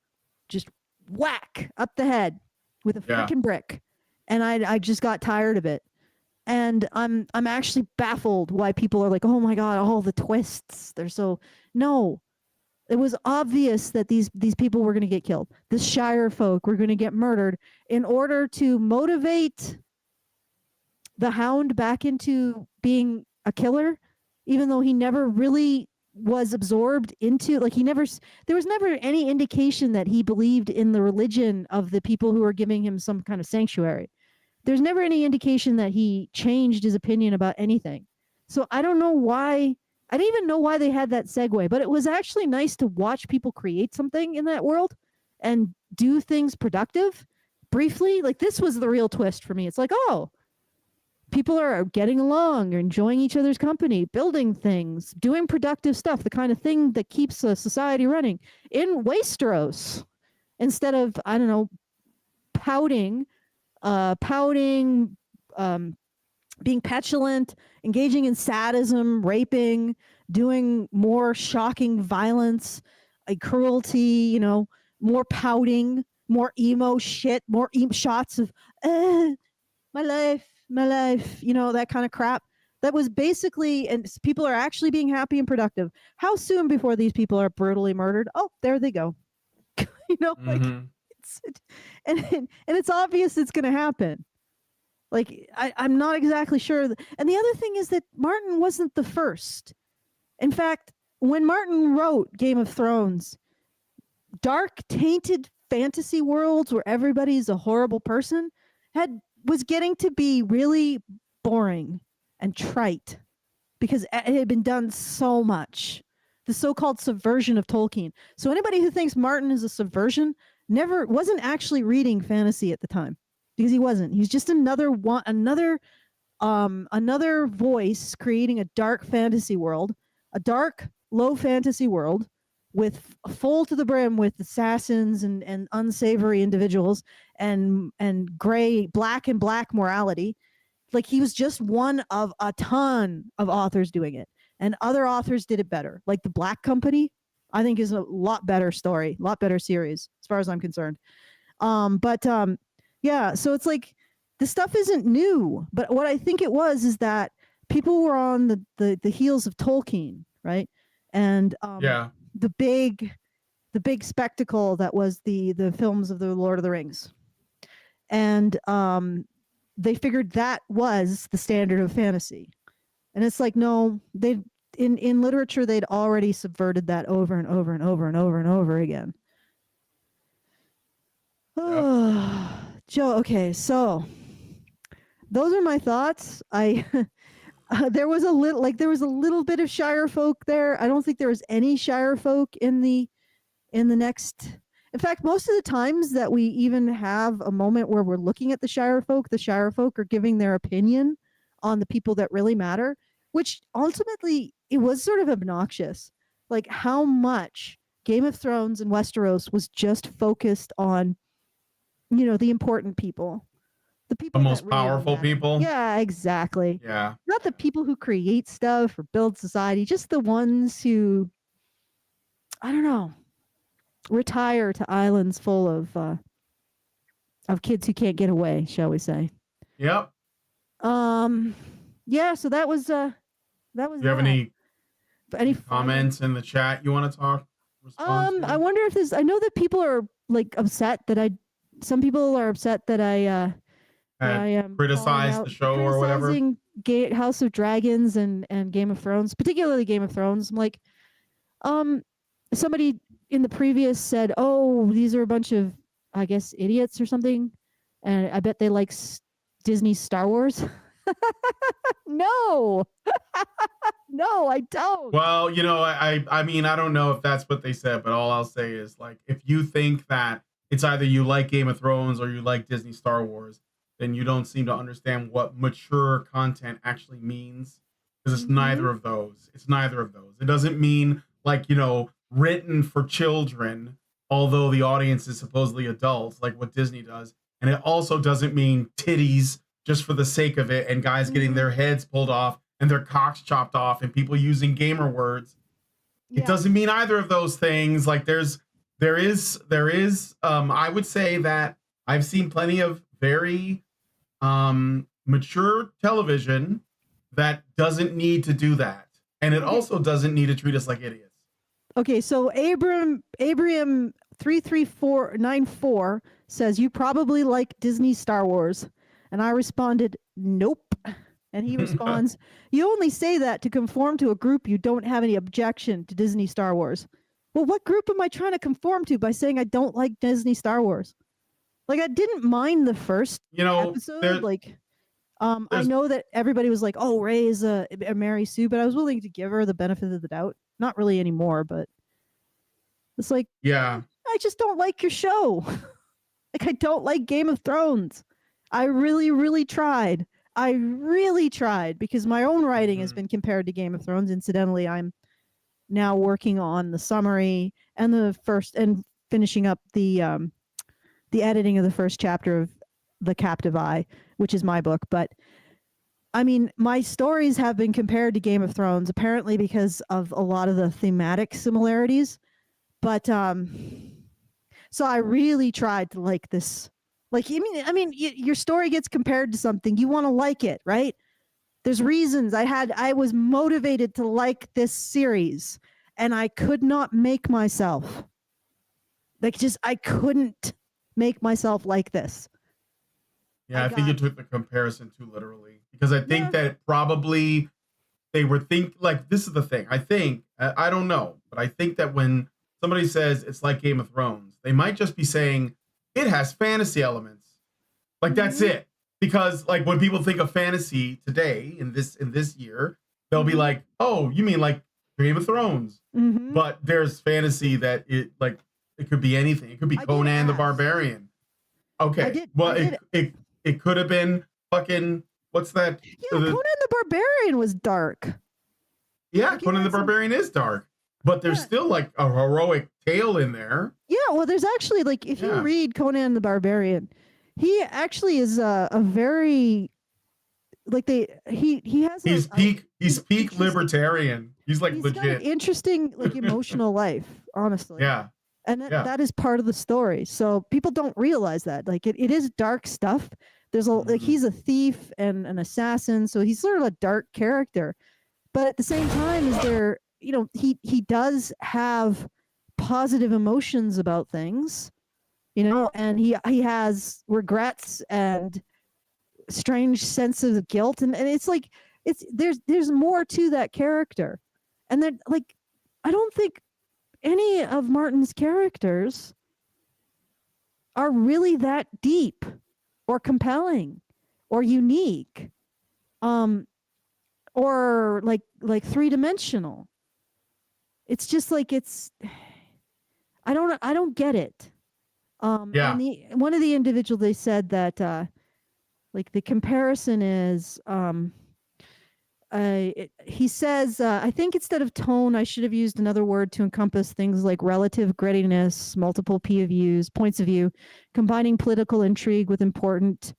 Just whack up the head with a freaking brick. And I just got tired of it. And I'm actually baffled why people are like, oh my God, all the twists. They're so no. It was obvious that these people were going to get killed. The Shire folk were going to get murdered in order to motivate the Hound back into being a killer, even though he never really was absorbed into, like there was never any indication that he believed in the religion of the people who were giving him some kind of sanctuary. There's never any indication that he changed his opinion about anything. So I don't know why. I didn't even know why they had that segue, but it was actually nice to watch people create something in that world and do things productive briefly. Like this was the real twist for me. It's like, oh, people are getting along, enjoying each other's company, building things, doing productive stuff, the kind of thing that keeps a society running. In Wasteros, instead of, I don't know, pouting, being petulant, engaging in sadism, raping, doing more shocking violence, cruelty, more pouting, more emo shit, more shots of my life, that kind of crap. That was basically, and people are actually being happy and productive. How soon before these people are brutally murdered? Oh, there they go. Mm-hmm. And it's obvious it's going to happen. Like, I'm not exactly sure. And the other thing is that Martin wasn't the first. In fact, when Martin wrote Game of Thrones, dark, tainted fantasy worlds where everybody's a horrible person was getting to be really boring and trite because it had been done so much. The so-called subversion of Tolkien. So anybody who thinks Martin is a subversion wasn't actually reading fantasy at the time, because he wasn't. He's just another voice creating a dark fantasy world, a dark, low fantasy world with full to the brim with assassins and unsavory individuals and black morality. Like, he was just one of a ton of authors doing it, and other authors did it better. Like The Black Company, I think, is a lot better story, a lot better series as far as I'm concerned. Yeah, so it's like the stuff isn't new, but what I think it was is that people were on the heels of Tolkien, right? And the big spectacle that was the films of the Lord of the Rings, and they figured that was the standard of fantasy. And it's like, no, they in literature they'd already subverted that over and over and over and over and over again. Yep. Joe, okay, so those are my thoughts. There was a little bit of Shire folk there. I don't think there was any Shire folk in the next. In fact, most of the times that we even have a moment where we're looking at the Shire folk are giving their opinion on the people that really matter, which ultimately it was sort of obnoxious. Like how much Game of Thrones and Westeros was just focused on, the important people. The people, the most powerful people. Yeah, exactly. Yeah. Not the people who create stuff or build society, just the ones who, I don't know, retire to islands full of kids who can't get away, shall we say. Yep. Yeah, so that was Do you have any comments in the chat you want to respond to? I wonder if I know that people are like upset that some people are upset that I am criticize the show or whatever. House of Dragons and Game of Thrones, particularly Game of Thrones. I'm like, somebody in the previous said, "Oh, these are a bunch of, I guess, idiots or something," and I bet they like Disney's Star Wars. No, no, I don't. Well, I mean, I don't know if that's what they said, but all I'll say is, like, if you think that it's either you like Game of Thrones or you like Disney Star Wars, then you don't seem to understand what mature content actually means, because it's neither of those. It's neither of those. It doesn't mean like, written for children, although the audience is supposedly adults, like what Disney does. And it also doesn't mean titties just for the sake of it and guys getting their heads pulled off and their cocks chopped off and people using gamer words. Yeah. It doesn't mean either of those things. Like there is I would say that I've seen plenty of very mature television that doesn't need to do that. And it also doesn't need to treat us like idiots. Okay, so Abraham 33494 says, "You probably like Disney Star Wars." And I responded, "Nope." And he responds, "You only say that to conform to a group you don't have any objection to Disney Star Wars." Well, what group am I trying to conform to by saying I don't like Disney Star Wars? Like, I didn't mind the first episode. I know that everybody was like, "Oh, Rey is a Mary Sue," but I was willing to give her the benefit of the doubt. Not really anymore, but it's like, yeah, I just don't like your show. Like, I don't like Game of Thrones. I really, really tried. I really tried because my own writing has Mhm. been compared to Game of Thrones. Incidentally, I'm now working on the summary and the first and finishing up the editing of the first chapter of The Captive Eye, which is my book. But I mean, my stories have been compared to Game of Thrones, apparently because of a lot of the thematic similarities. But so I really tried to like this. Like, your story gets compared to something, you want to like it, right? There's reasons. I was motivated to like this series, and I could not make myself. Like, just I couldn't make myself like this. Yeah, I I think you got took the comparison too literally because I think yeah. that probably they were like this is the thing. I don't know, but I think that when somebody says it's like Game of Thrones, they might just be saying it has fantasy elements. Like that's Mhm. it. Because like when people think of fantasy today in this year, they'll be Mhm. like, "Oh, you mean like Game of Thrones?" Mhm. But there's fantasy that it could be anything. It could be I did Conan the ask. Barbarian. I Okay. did. Well, I did. it could have been fucking what's that? Yeah, Conan the Barbarian was dark. Yeah, Like he Conan the had some. Barbarian is dark, but there's Yeah. still like a heroic tale in there. Yeah. Well, there's actually like if you Yeah. read Conan the Barbarian, he actually is a very like he has He's an peak interesting. libertarian. He's like He's got an legit. interesting like emotional life, honestly. Yeah. And Yeah. that is part of the story. So people don't realize that. Like it is dark stuff. There's like Mhm. he's a thief and an assassin, so he's sort of a dark character. But at the same time, is there, he does have positive emotions about things, and he has regrets and strange sense of guilt, and it's like there's more to that character. And then like I don't think any of Martin's characters are really that deep or compelling or unique, or like three-dimensional. It's just like I don't get it. Yeah. And one of the individuals, they said that like the comparison is he says, I think instead of tone, I should have used another word to encompass things like relative grittiness, multiple points of view, combining political intrigue with important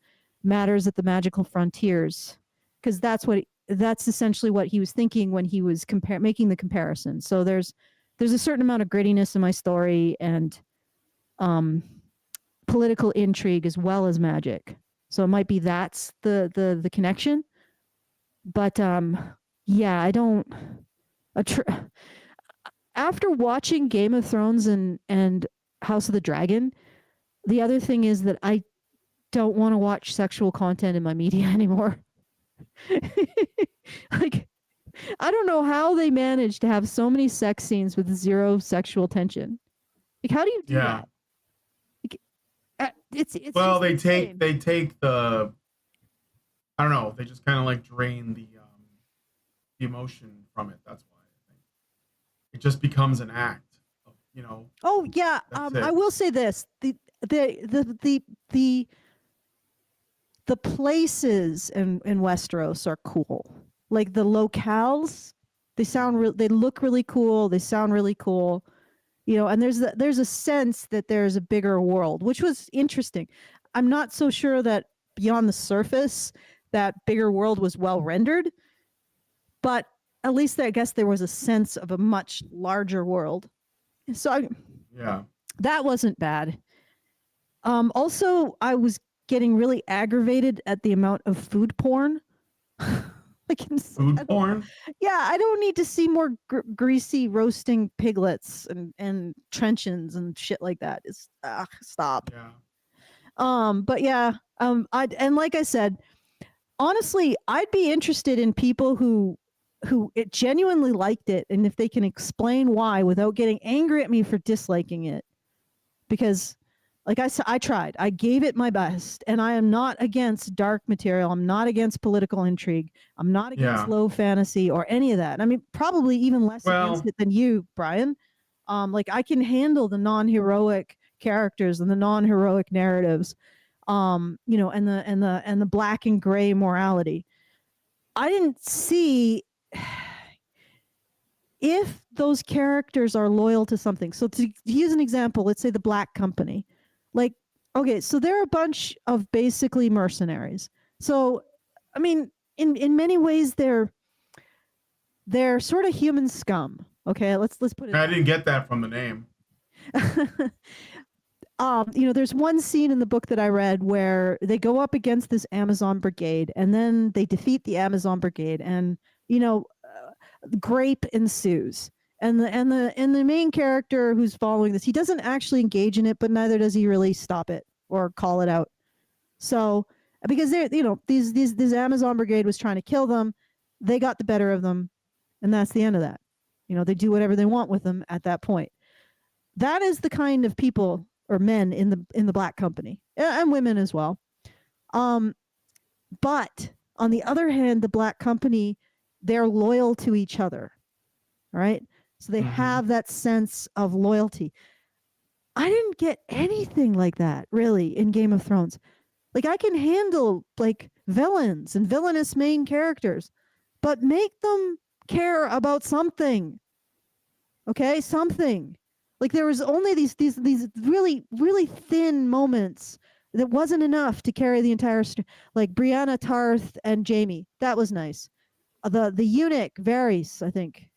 matters at the magical frontiers. Because that's essentially what he was thinking when he was making the comparison. So there's a certain amount of grittiness in my story and political intrigue as well as magic. So it might be that's the connection. But yeah, I don't. After watching Game of Thrones and House of the Dragon, the other thing is that I don't want to watch sexual content in my media anymore. Like, I don't know how they managed to have so many sex scenes with zero sexual tension. Like, how do you do Yeah. that? Like, it's Well, just insane. they take the I don't know. They just kind of like drain the emotion from it. That's why I think it just becomes an act. Oh yeah, That's I it. will say this: the places in Westeros are cool. Like the locales, they look really cool. They sound really cool. And there's a sense that there's a bigger world, which was interesting. I'm not so sure that beyond the surface that bigger world was well rendered, but at least I guess there was a sense of a much larger world. So Yeah. that wasn't bad. Also, I was getting really aggravated at the amount of food porn. Like, Food porn. yeah, I don't need to see more greasy roasting piglets and truncheons and shit like that. It's stop. Yeah. But yeah, and like I said, honestly, I'd be interested in people who it genuinely liked it, and if they can explain why without getting angry at me for disliking it, because like I said, I tried. I gave it my best, and I am not against dark material. I'm not against political intrigue. I'm not against Yeah. low fantasy or any of that. I mean, probably even less against Well, it than you, Brian. Like I can handle the non-heroic characters and the non-heroic narratives. and the black and gray morality. I didn't see if those characters are loyal to something. So to use an example, let's say the Black Company. Like, okay, so they're a bunch of basically mercenaries. So, I mean, in many ways, they're sort of human scum. Okay, let's put it. I didn't get that from the name. There's one scene in the book that I read where they go up against this Amazon brigade, and then they defeat the Amazon brigade, and grape ensues. And the main character who's following this, he doesn't actually engage in it, but neither does he really stop it or call it out. So because they're this Amazon brigade was trying to kill them, they got the better of them, and that's the end of that. They do whatever they want with them at that point. That is the kind of people or men in the Black Company, and women as well. But on the other hand, the Black Company, they're loyal to each other. All right. So they have that sense of loyalty. I didn't get anything like that really in Game of Thrones. Like, I can handle like villains and villainous main characters, but make them care about something. Okay, something. Like, there was only these really, really thin moments that wasn't enough to carry the entire like Brianna, Tarth, and Jaime. That was nice. The eunuch, Varys, I think.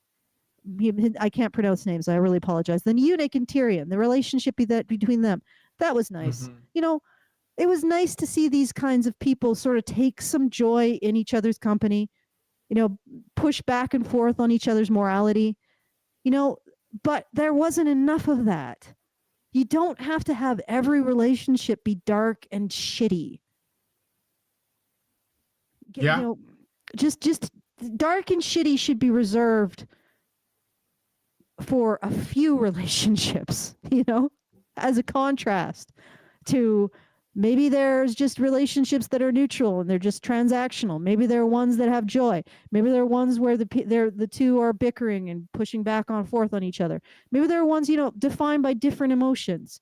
I can't pronounce names. I really apologize. Then eunuch and Tyrion, the relationship between them, that was nice. It was nice to see these kinds of people sort of take some joy in each other's company, push back and forth on each other's morality, but there wasn't enough of that. You don't have to have every relationship be dark and shitty. Yeah. Just dark and shitty should be reserved for a few relationships, as a contrast to maybe there's just relationships that are neutral and they're just transactional. Maybe there are ones that have joy. Maybe there are ones where the two are bickering and pushing back on forth on each other. Maybe there are ones, defined by different emotions.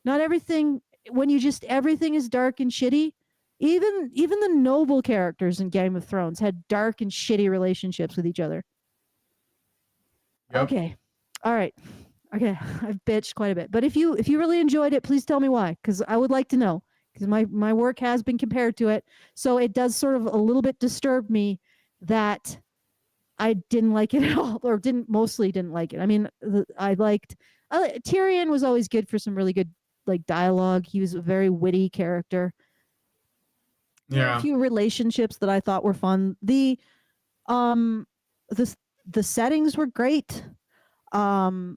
Not everything, when everything is dark and shitty. Even the noble characters in Game of Thrones had dark and shitty relationships with each other. Yep. Okay. All right. Okay. I've bitched quite a bit. But if you really enjoyed it, please tell me why, because I would like to know, because my work has been compared to it. So it does sort of a little bit disturb me that I didn't like it at all, or mostly didn't like it. I mean, Tyrion was always good for some really good like dialogue. He was a very witty character. Yeah. A few relationships that I thought were fun. The settings were great. I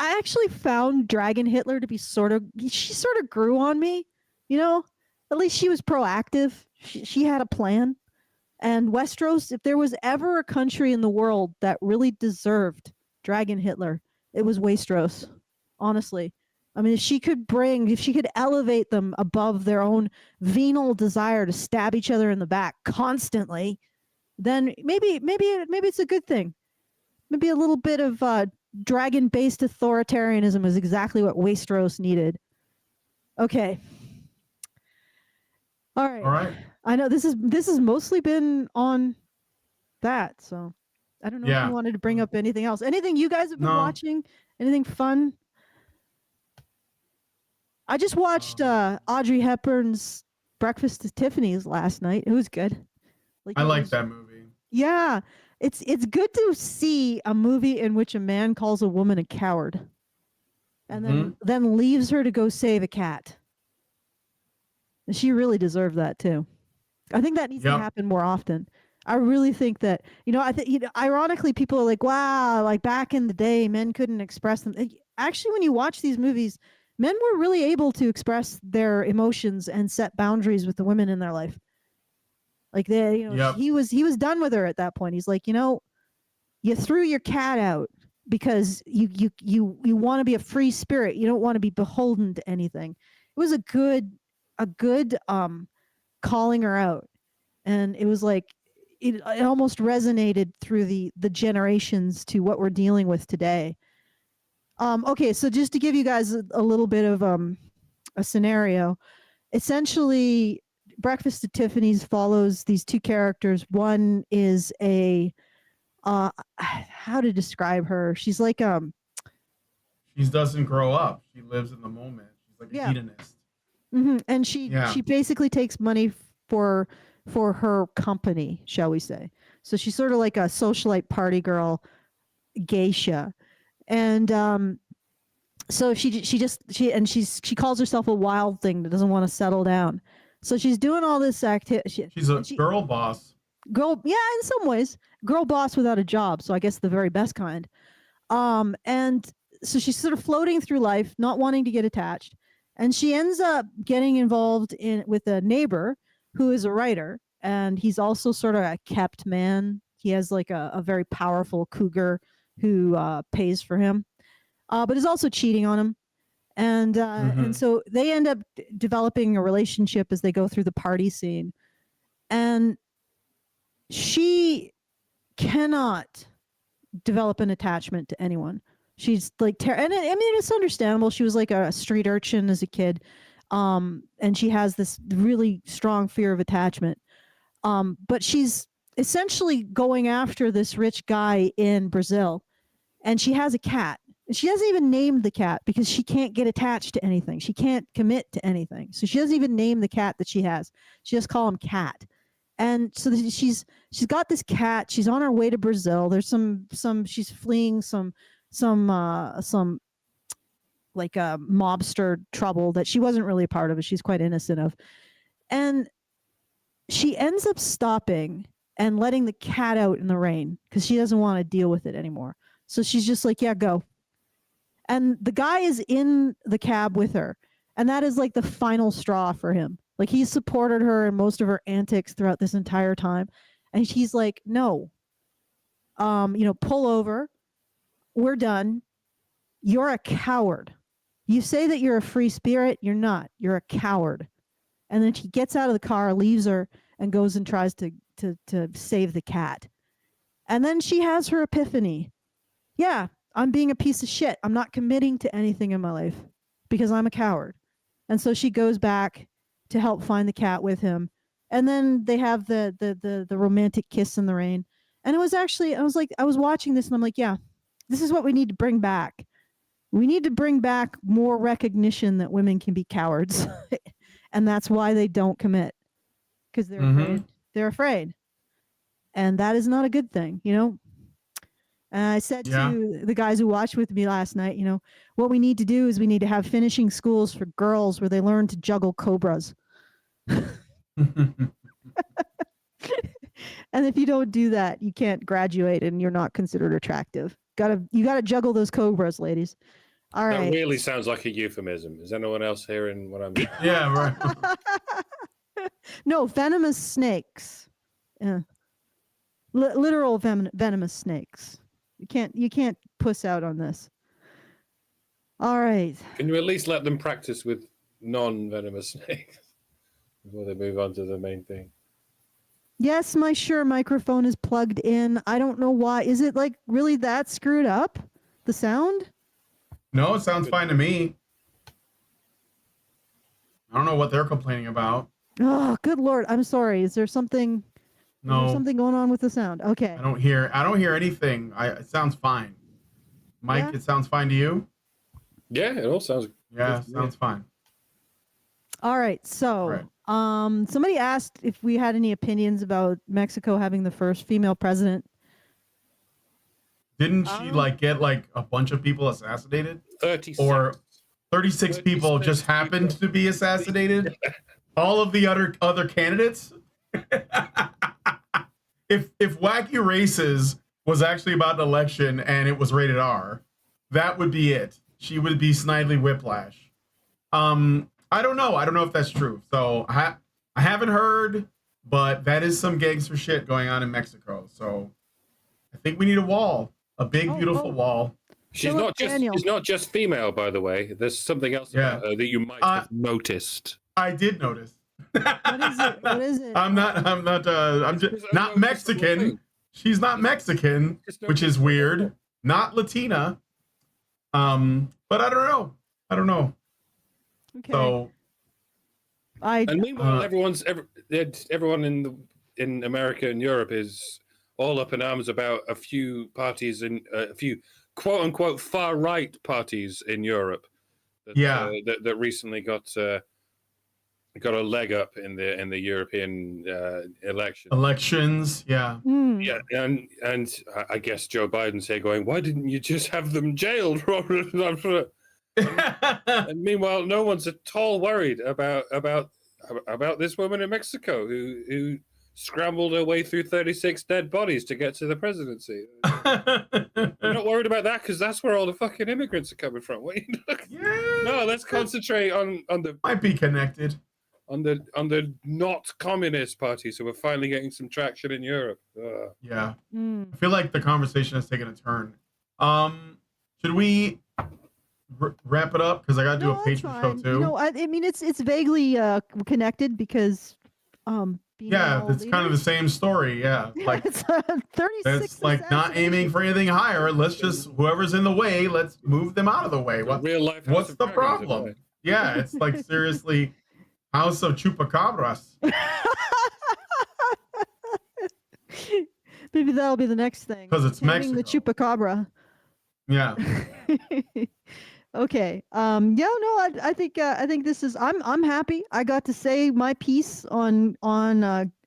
actually found Dragon Hitler to be she sort of grew on me, at least she was proactive. She had a plan. And Westeros, if there was ever a country in the world that really deserved Dragon Hitler, it was Westeros. Honestly. I mean, if she could elevate them above their own venal desire to stab each other in the back constantly, then maybe it's a good thing. Maybe a little bit of dragon-based authoritarianism is exactly what Wasteros needed. Okay. All right. I know this has mostly been on that, so I don't know if you wanted to bring up anything else. Anything you guys have been watching? Anything fun? I just watched Audrey Hepburn's Breakfast at Tiffany's last night. It was good. I like that movie. Yeah. It's good to see a movie in which a man calls a woman a coward and then leaves her to go save a cat. And she really deserved that too. I think that needs to happen more often. I really think that, ironically, people are like, wow, like back in the day, men couldn't express them. Actually, when you watch these movies, men were really able to express their emotions and set boundaries with the women in their life. Like he was done with her at that point. He's like, you threw your cat out because you want to be a free spirit. You don't want to be beholden to anything. It was a good calling her out, and it was like it almost resonated through the generations to what we're dealing with today. Okay, so just to give you guys a little bit of a scenario, essentially, Breakfast at Tiffany's follows these two characters. One is a how to describe her? She's like She doesn't grow up. She lives in the moment. She's like a Yeah. hedonist. and she basically takes money for her company, shall we say. So she's sort of like a socialite party girl, geisha. And so she calls herself a wild thing that doesn't want to settle down. So she's doing all this activity. She's a girl boss. Girl, yeah, in some ways, girl boss without a job. So I guess the very best kind. And so she's sort of floating through life, not wanting to get attached, and she ends up getting involved with a neighbor who is a writer, and he's also sort of a kept man. He has like a very powerful cougar who pays for him, but is also cheating on him. And so they end up developing a relationship as they go through the party scene. And she cannot develop an attachment to anyone. She's like, and I mean, it's understandable. She was like a street urchin as a kid. And she has this really strong fear of attachment. But she's essentially going after this rich guy in Brazil. And she has a cat. She doesn't even name the cat because she can't get attached to anything. She can't commit to anything. So she doesn't even name the cat that she has. She just call him Cat. And so she's got this cat. She's on her way to Brazil. There's some she's fleeing some like a mobster trouble that she wasn't really a part of. She's quite innocent of. And she ends up stopping and letting the cat out in the rain because she doesn't want to deal with it anymore. So she's just like, yeah, go. And the guy is in the cab with her. And that is like the final straw for him. Like he supported her in most of her antics throughout this entire time. And he's like, no, pull over. We're done. You're a coward. You say that you're a free spirit. You're not. You're a coward. And then she gets out of the car, leaves her, and goes and tries to save the cat. And then she has her epiphany. Yeah, I'm being a piece of shit. I'm not committing to anything in my life because I'm a coward. And so she goes back to help find the cat with him. And then they have the romantic kiss in the rain. And it was actually, I was watching this and I'm like, yeah, this is what we need to bring back. We need to bring back more recognition that women can be cowards. And that's why they don't commit. Because they're afraid. They're afraid. And that is not a good thing, And I said to the guys who watched with me last night, what we need to do is we need to have finishing schools for girls where they learn to juggle cobras. And if you don't do that, you can't graduate and you're not considered attractive. You gotta juggle those cobras, ladies. All right. That really sounds like a euphemism. Is anyone else hearing what I'm saying? Yeah, right. No, venomous snakes. Yeah. Literal venomous snakes. You can't puss out on this. All right. Can you at least let them practice with non-venomous snakes before they move on to the main thing? Yes, my Shure microphone is plugged in. I don't know why. Is it like really that screwed up? The sound? No, it sounds fine to me. I don't know what they're complaining about. Oh, good Lord. I'm sorry. Is there something... No. Is there something going on with the sound? Okay. I don't hear anything. It sounds fine. Mike, It sounds fine to you? Yeah, it all sounds Yeah, sounds fine. All right. So, somebody asked if we had any opinions about Mexico having the first female president. Didn't she get a bunch of people assassinated? 36. Or 36 people just happened to be assassinated? All of the other candidates? If Wacky Races was actually about an election and it was rated R, that would be it. She would be Snidely Whiplash. I don't know. I don't know if that's true. So I haven't heard, but that is some gangster shit going on in Mexico. So I think we need a wall, a big, beautiful wall. She's not just female, by the way. There's something else about her that you might have noticed. I did notice. What is it? I'm just not Mexican. She's not Mexican, which is weird. Not Latina. But I don't know. Okay. So And meanwhile, Uh, everyone in America and Europe is all up in arms about a few parties and a few quote unquote far right parties in Europe yeah, that recently got a leg up in the European election. elections. Yeah. Mm. Yeah, and I guess Joe Biden's here going, why didn't you just have them jailed? And meanwhile, no one's at all worried about this woman in Mexico who scrambled her way through 36 dead bodies to get to the presidency. We're not worried about that because that's where all the fucking immigrants are coming from. Yeah. No, let's concentrate on the Might be connected. on the not communist parties who are finally getting some traction in Europe. Yeah. Mm. I feel like the conversation has taken a turn. Should we wrap it up? Because I gotta do a that's patron show fine. too. You know, I mean, it's vaguely connected because Yeah, female it's kind of the leaders- same story. Yeah, Yeah, like it's 36. that's like not aiming for anything higher. Let's just whoever's in the way, let's move them out of the way. What? Real life. House What's of the Dragons, problem? right? Yeah, it's like seriously, House of Chupacabras. Maybe that'll be the next thing. 'Cause it's Taming the Mexico. chupacabra. Yeah. Okay. Yeah. No. I think this is. I'm happy. I got to say my piece on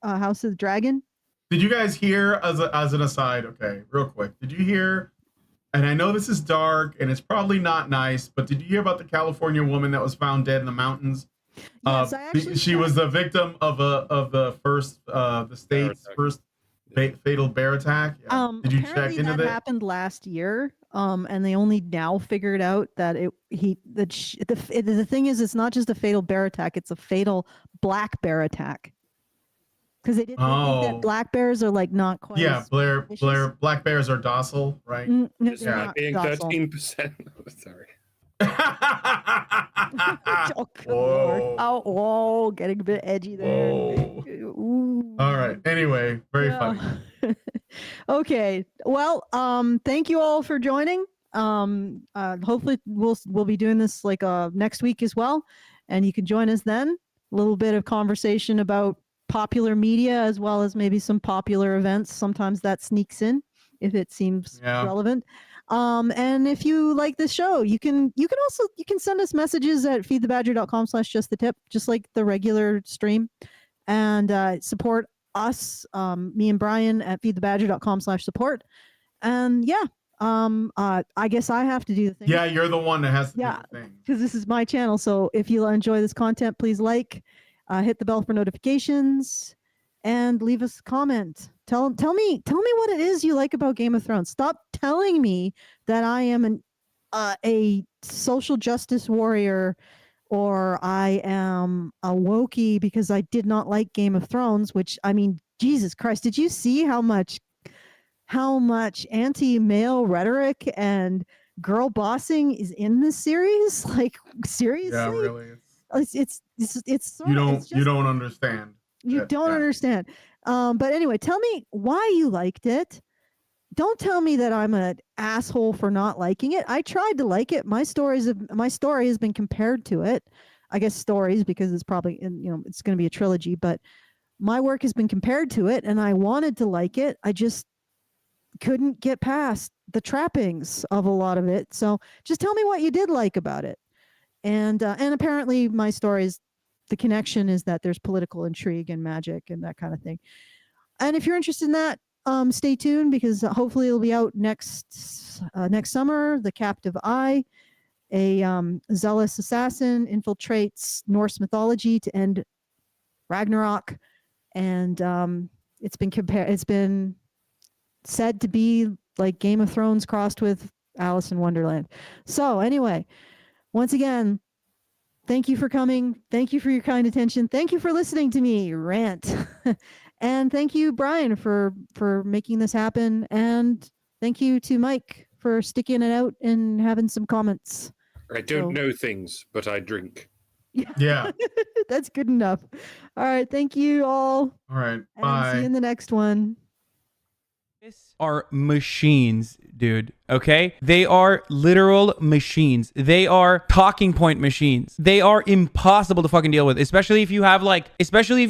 House of the Dragon. Did you guys hear as an aside? Okay, real quick. Did you hear? And I know this is dark and it's probably not nice, but did you hear about the California woman that was found dead in the mountains? Yes, I actually. She was the victim of the state's attack. first fatal bear attack. Yeah. Did you check Apparently into that that? happened last year. And they only now figured out that the thing is, it's not just a fatal bear attack; it's a fatal black bear attack. Because they think that black bears are like not quite. Yeah, as Blair, vicious. black bears are docile, right? No, Just they're like not being docile. 13%. Sorry. Oh, good Lord. Whoa. Oh, getting a bit edgy there. Whoa. Ooh. All right. Anyway, very funny. Okay. Well, thank you all for joining. Hopefully we'll be doing this like next week as well, and you can join us then. A little bit of conversation about popular media as well as maybe some popular events. Sometimes that sneaks in if it seems relevant. And if you like this show, you can send us messages at feedthebadger.com/justthetip, just like the regular stream, and support us, me and Brian at feedthebadger.com/support. And yeah, I guess I have to do the thing. Yeah, you're the one that has to do the thing. Because this is my channel. So if you enjoy this content, please hit the bell for notifications, and leave us a comment. Tell me what it is you like about Game of Thrones. Stop telling me that I am a social justice warrior or I am a wokey because I did not like Game of Thrones, which, I mean, Jesus Christ, did you see how much anti-male rhetoric and girl bossing is in this series? Like, seriously? Yeah, really. It's You don't understand. You don't understand. But anyway, tell me why you liked it. Don't tell me that I'm an asshole for not liking it. I tried to like it. My story has been compared to it. I guess stories because it's probably it's going to be a trilogy, but my work has been compared to it, and I wanted to like it. I just couldn't get past the trappings of a lot of it. So just tell me what you did like about it. And apparently my stories, the connection is that there's political intrigue and magic and that kind of thing. And if you're interested in that, stay tuned because hopefully it'll be out next summer. The Captive Eye, a zealous assassin infiltrates Norse mythology to end Ragnarok, and it's been said to be like Game of Thrones crossed with Alice in Wonderland. So anyway, once again, thank you for coming. Thank you for your kind attention. Thank you for listening to me rant. And thank you, Brian, for making this happen. And thank you to Mike for sticking it out and having some comments. I don't know things, but I drink. Yeah. That's good enough. All right. Thank you all. All right. And Bye. see you in the next one. are machines, dude. Okay? They are literal machines. They are talking point machines. They are impossible to fucking deal with, especially if you have like, especially if you